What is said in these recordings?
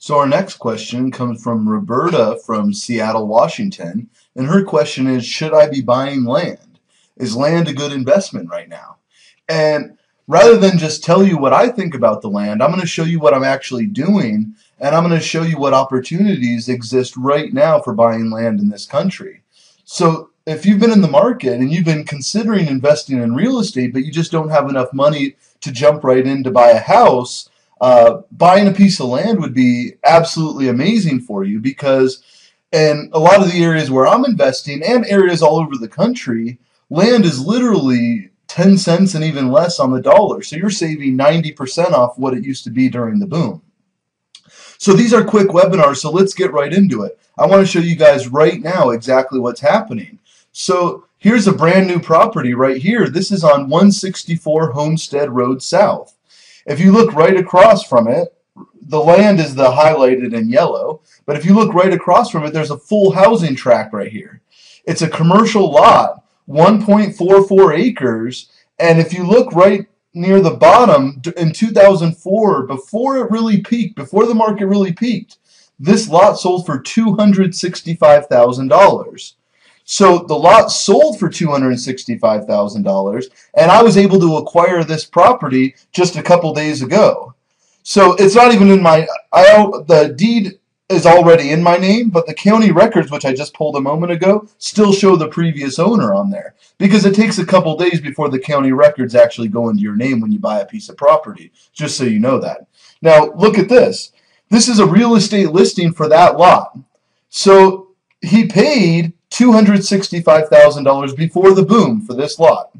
So our next question comes from Roberta from Seattle, Washington, and her question is, should I be buying land? Is land a good investment right now? And rather than just tell you what I think about the land, I'm going to show you what I'm actually doing, and I'm going to show you what opportunities exist right now for buying land in this country. So if you've been in the market and you've been considering investing in real estate, but you just don't have enough money to jump right in to buy a house, buying a piece of land would be absolutely amazing for you because in a lot of the areas where I'm investing and areas all over the country, land is literally 10 cents and even less on the dollar. So you're saving 90% off what it used to be during the boom. So these are quick webinars, so let's get right into it. I want to show you guys right now exactly what's happening. So here's a brand new property right here. This is on 164 Homestead Road South. If you look right across from it, the land is the highlighted in yellow, but if you look right across from it, there's a full housing tract right here. It's a commercial lot, 1.44 acres, and if you look right near the bottom, in 2004, before it really peaked, before the market really peaked, this lot sold for $265,000. So the lot sold for $265,000, and I was able to acquire this property just a couple days ago. So it's not even in my, the deed is already in my name, but the county records, which I just pulled a moment ago, still show the previous owner on there because it takes a couple days before the county records actually go into your name when you buy a piece of property, just so you know that. Now, look at this. This is a real estate listing for that lot. So he paid $265,000 before the boom for this lot.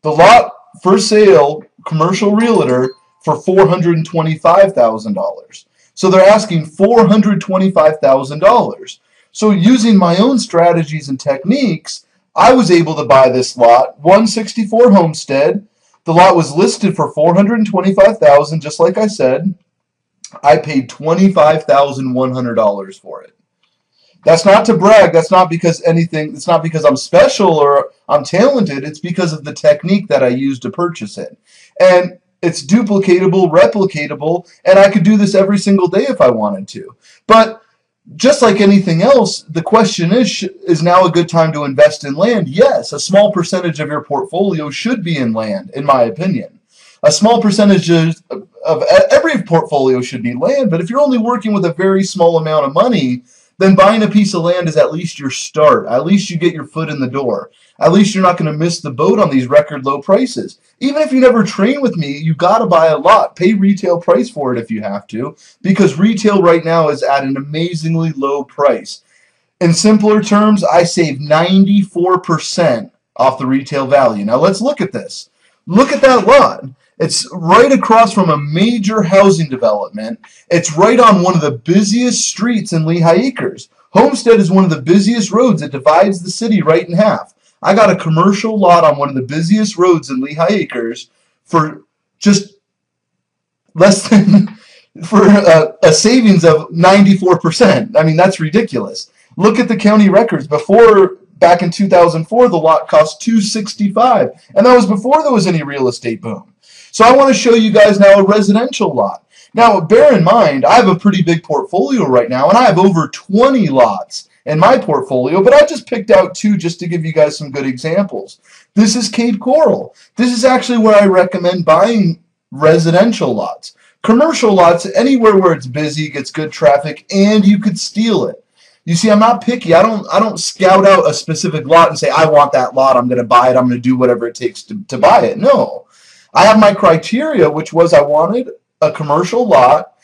The lot for sale, commercial realtor, for $425,000. So they're asking $425,000. So using my own strategies and techniques, I was able to buy this lot, 164 Homestead. The lot was listed for $425,000, just like I said. I paid $25,100 for it. That's not to brag. That's not because anything. It's not because I'm special or I'm talented. It's because of the technique that I used to purchase it. And it's duplicatable, replicatable, and I could do this every single day if I wanted to. But just like anything else, the question is now a good time to invest in land? Yes, a small percentage of your portfolio should be in land, in my opinion. A small percentage of every portfolio should be land, but if you're only working with a very small amount of money, then buying a piece of land is at least your start. At least you get your foot in the door. At least you're not going to miss the boat on these record low prices. Even if you never train with me, you got to buy a lot. Pay retail price for it if you have to, because retail right now is at an amazingly low price. In simpler terms, I save 94% off the retail value. Now let's look at this. Look at that lot. It's right across from a major housing development. It's right on one of the busiest streets in Lehigh Acres. Homestead is one of the busiest roads. It divides the city right in half. I got a commercial lot on one of the busiest roads in Lehigh Acres for just less than, for a savings of 94%. I mean, that's ridiculous. Look at the county records. Back in 2004, the lot cost $265,000, and that was before there was any real estate boom. So I want to show you guys now a residential lot. Now, bear in mind, I have a pretty big portfolio right now, and I have over 20 lots in my portfolio, but I just picked out two just to give you guys some good examples. This is Cape Coral. This is actually where I recommend buying residential lots. Commercial lots, anywhere where it's busy, gets good traffic, and you could steal it. You see, I'm not picky. I don't scout out a specific lot and say, I want that lot, I'm going to buy it, I'm going to do whatever it takes to buy it. No. I have my criteria, which was I wanted a commercial lot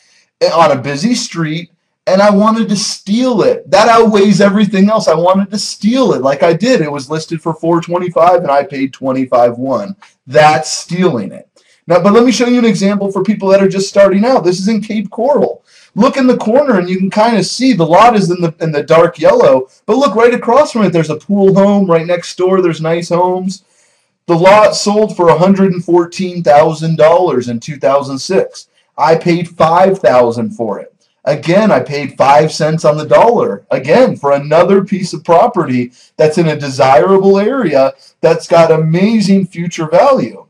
on a busy street, and I wanted to steal it. That outweighs everything else. I wanted to steal it like I did. It was listed for $425,000, and I paid $25,100. That's stealing it. Now, but let me show you an example for people that are just starting out. This is in Cape Coral. Look in the corner, and you can kind of see the lot is in the dark yellow, but look right across from it. There's a pool home right next door. There's nice homes. The lot sold for $114,000 in 2006. I paid $5,000 for it. Again, I paid 5 cents on the dollar. Again, for another piece of property that's in a desirable area that's got amazing future value.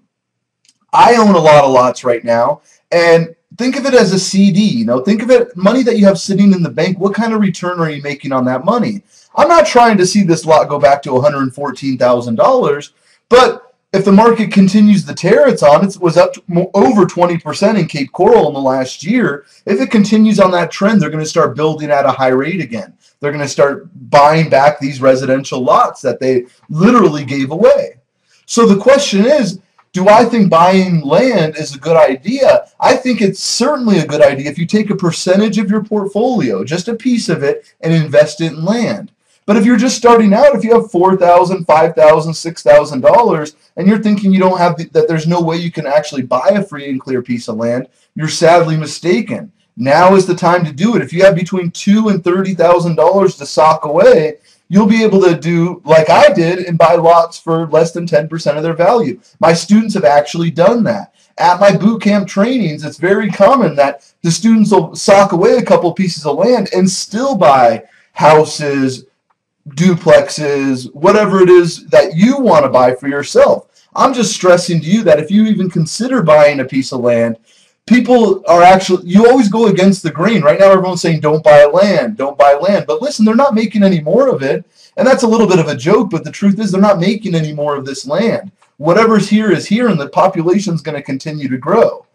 I own a lot of lots right now, and think of it as a CD, you know, think of it, money that you have sitting in the bank, what kind of return are you making on that money? I'm not trying to see this lot go back to $114,000, but if the market continues the tear it's on, it was up to over 20% in Cape Coral in the last year. If it continues on that trend, they're going to start building at a high rate again. They're going to start buying back these residential lots that they literally gave away. So the question is, do I think buying land is a good idea? I think it's certainly a good idea if you take a percentage of your portfolio, just a piece of it, and invest it in land. But if you're just starting out, if you have $4,000, $5,000, $6,000, and you're thinking you don't have that there's no way you can actually buy a free and clear piece of land, you're sadly mistaken. Now is the time to do it. If you have between $2,000 and $30,000 to sock away, you'll be able to do like I did and buy lots for less than 10% of their value. My students have actually done that. At my boot camp trainings, it's very common that the students will sock away a couple pieces of land and still buy houses, duplexes, whatever it is that you want to buy for yourself. I'm just stressing to you that if you even consider buying a piece of land, people are actually, you always go against the grain. Right now everyone's saying don't buy land, don't buy land. But listen, they're not making any more of it. And that's a little bit of a joke, but the truth is they're not making any more of this land. Whatever's here is here, and the population is going to continue to grow.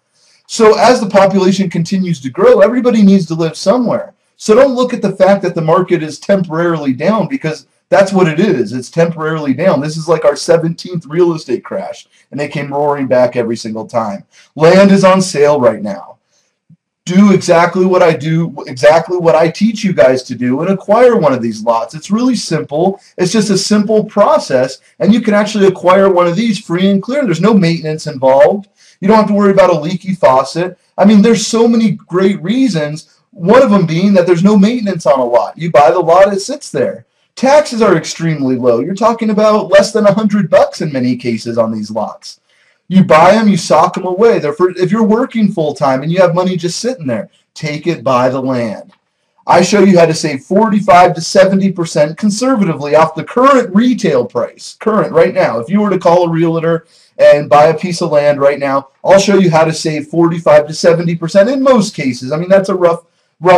So as the population continues to grow, everybody needs to live somewhere. So don't look at the fact that the market is temporarily down, because that's what it is. It's temporarily down. This is like our 17th real estate crash, and they came roaring back every single time. Land is on sale right now. Do exactly what I do, exactly what I teach you guys to do, and acquire one of these lots. It's really simple. It's just a simple process, and you can actually acquire one of these free and clear. There's no maintenance involved. You don't have to worry about a leaky faucet. I mean, there's so many great reasons, one of them being that there's no maintenance on a lot. You buy the lot, it sits there. Taxes are extremely low. You're talking about less than $100 in many cases on these lots. You buy them, you sock them away. If you're working full-time and you have money just sitting there, take it, buy the land. I show you how to save 45 to 70% conservatively off the current retail price, current right now. If you were to call a realtor and buy a piece of land right now, I'll show you how to save 45 to 70% in most cases. I mean, that's a rough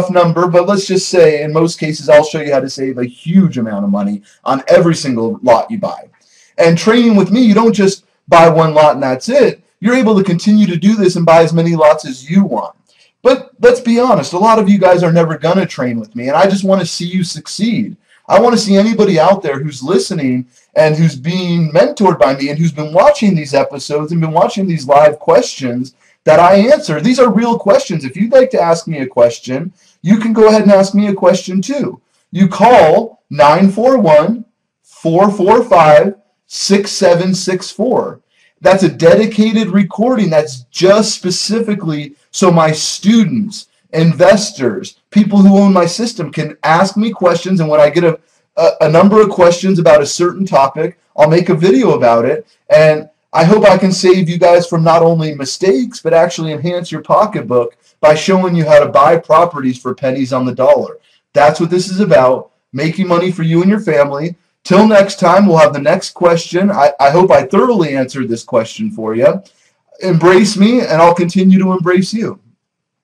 number, but let's just say in most cases I'll show you how to save a huge amount of money on every single lot you buy. And training with me, you don't just buy one lot and that's it. You're able to continue to do this and buy as many lots as you want. But let's be honest, a lot of you guys are never going to train with me, and I just want to see you succeed. I want to see anybody out there who's listening and who's being mentored by me and who's been watching these episodes and been watching these live questions that I answer. These are real questions. If you'd like to ask me a question, you can go ahead and ask me a question too. You call 941-445-6764. That's a dedicated recording that's just specifically so my students, investors, people who own my system can ask me questions, and when I get a number of questions about a certain topic, I'll make a video about it, and I hope I can save you guys from not only mistakes, but actually enhance your pocketbook by showing you how to buy properties for pennies on the dollar. That's what this is about, making money for you and your family. Till next time, we'll have the next question. I hope I thoroughly answered this question for you. Embrace me, and I'll continue to embrace you.